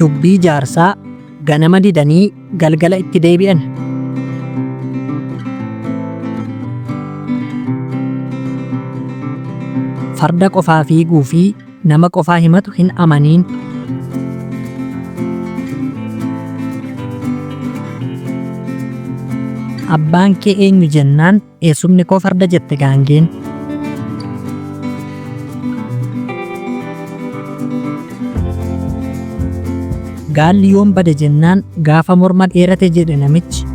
Dubbii jaarsaa ganama didanii galgala itti deebi'an. Farda qofaa fiiguu fi nama qofaa himatu hin amaniin. Abbaan kee eenyu jennaan eessumni koo farda jette gaangeen. Gaalli yoom bade jennaan gaafa morma dheerate jedhe namichi.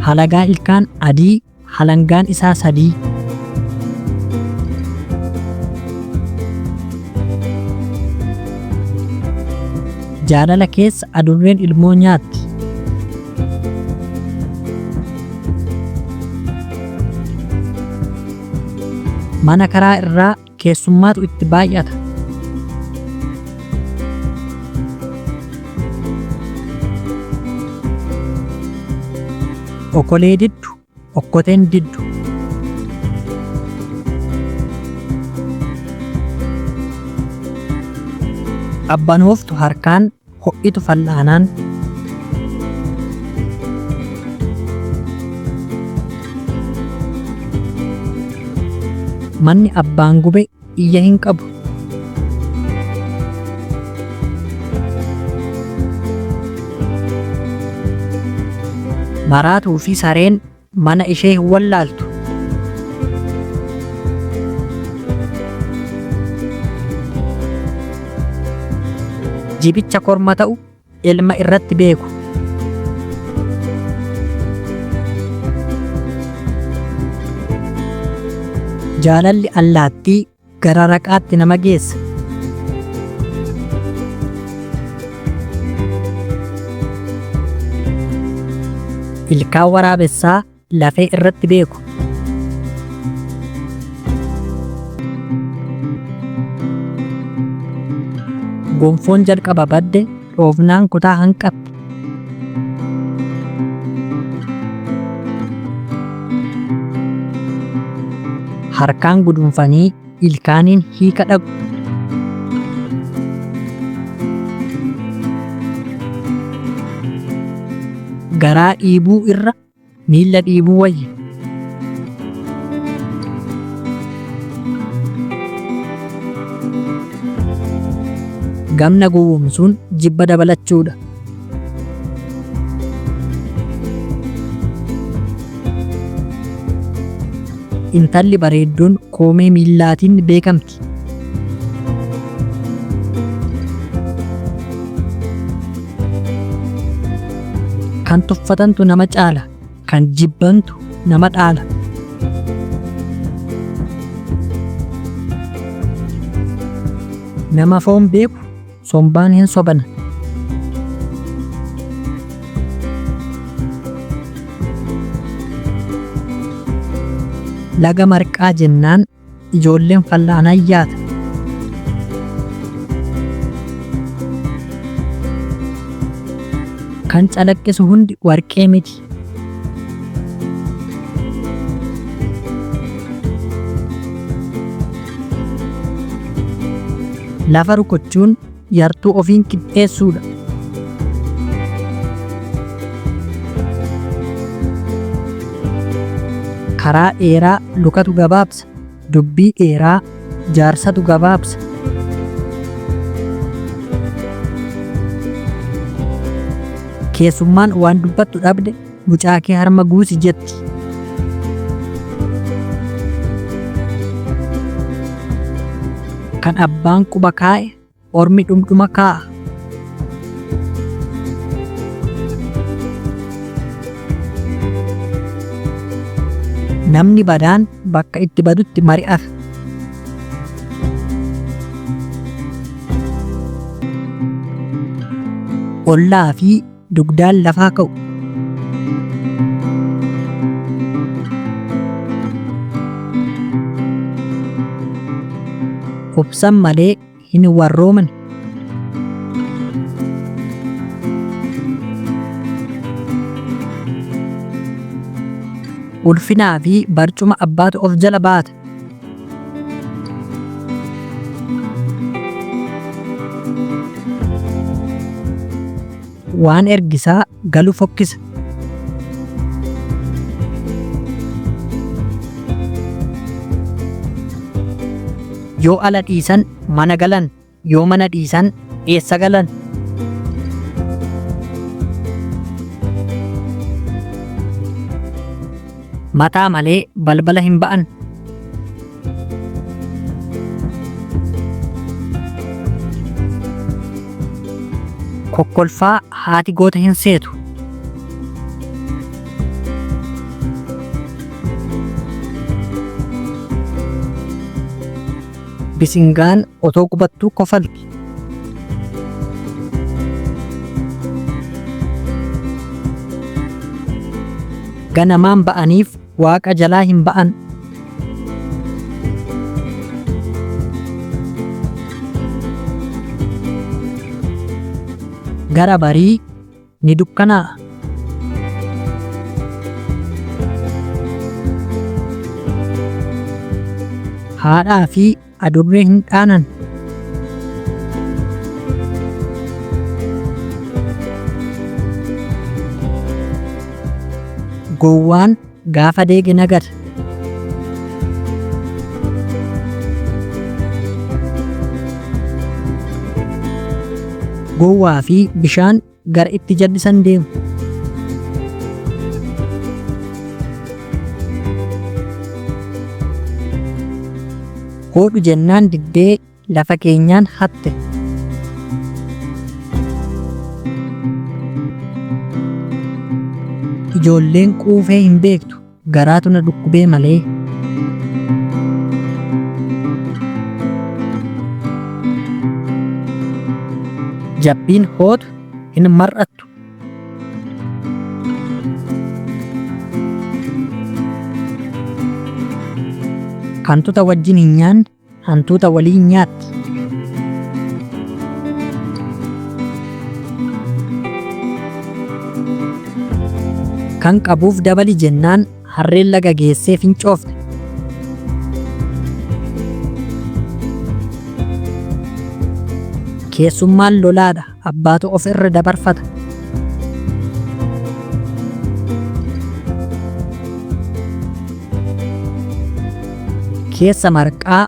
Halagaa ilkaan adii halangaan isaa sadii. Jaalala keessa adurreen ilmoo nyaatti. Mana karaa irraa keessummaatu itti baay'ata. Okolee diddu, okkoteen diddu. Qabbanooftu harkaan, ho'itu fal'aanaan. Manni abbaan gube iyya hin qabu. Maraatuu fi sareen mana ishee hin wallaaltu. Jibicha korma ta'u ilma irratti beeku. Jaalalli allaattii gara raqaatti nama geessa. Ilkaan waraabessaa lafee irratti beeku. Gonfoon jalqaba badde dhoofnaan kutaa hanqatte. Harkaan gudunfanii ilkaaniin hiika dhabu. Garaa dhiibuu irra miilla dhiibuu wayya. Gamna gowwoomsuun jibba dabalachuudha. Intalli bareedduun koomee miillaatiin beekamti. Kan tuffatantu nama caala, kan jibbantu nama dhaala. Nama foon beeku sombaan hin sobana. Laga marqaa jennaan ijoolleen fal'aanaa yaata. Kan calaqqisu hundi warqee miti. Lafa rukuchuun yartuu ofiin qixxeessuudha. Karaa dheeraa lukatu gabaabsa, dubbii dheeraa jaarsatu gabaabsa. Keessummaan waan dubbattu dhabde mucaa kee harma guusi jetti. Kan abbaan quba kaa'e ormi dhumdhuma kaa'a. Namni badaan bakka itti badutti mari'ata. Ollaa fi dugdaan lafaa ka'u. Obsan malee hin warrooman. Ulfinaa fi barcuma abbaatu of jala baata. Waan ergisaa galu fokkisa. Yoo ala dhiisan mana galan, yoo mana dhiisan eessa galan. Mataa malee balbala hin ba'an. Kokkolfaa haati goota hin seetu. Bisingaan otoo qubattuu kofalti. Ganamaan ba'aniif waaqa jalaa hin ba'an. Gara barii ni dukkanaa'a. Haadhaa fi adurree hin dhaanan. Gowwaan gaafa deege nagada. Gowwaa fi bishaan gara itti jallisan deemu. Hoodhu jennaan diddee lafa keenyaan hatte. Ijoolleen quufee hin beektu, garaatu na dhukkubee malee. Jabbiin hootu hin mar'attu. Hantuuta wajjin hin nyaanne hantuuta waliin nyaatti. Kan qabuuf dabali jennaan harreen laga geessee fincoofte. Keessummaan lolaadha abbaatu of irra dabarfata. Keessa marqaa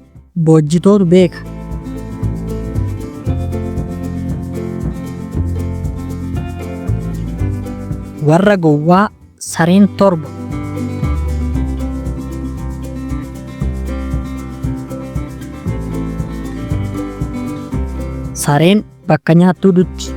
boojjitootu beeka. Warra gowwaa sareen torba. Sareen bakka nyaattuu dutti.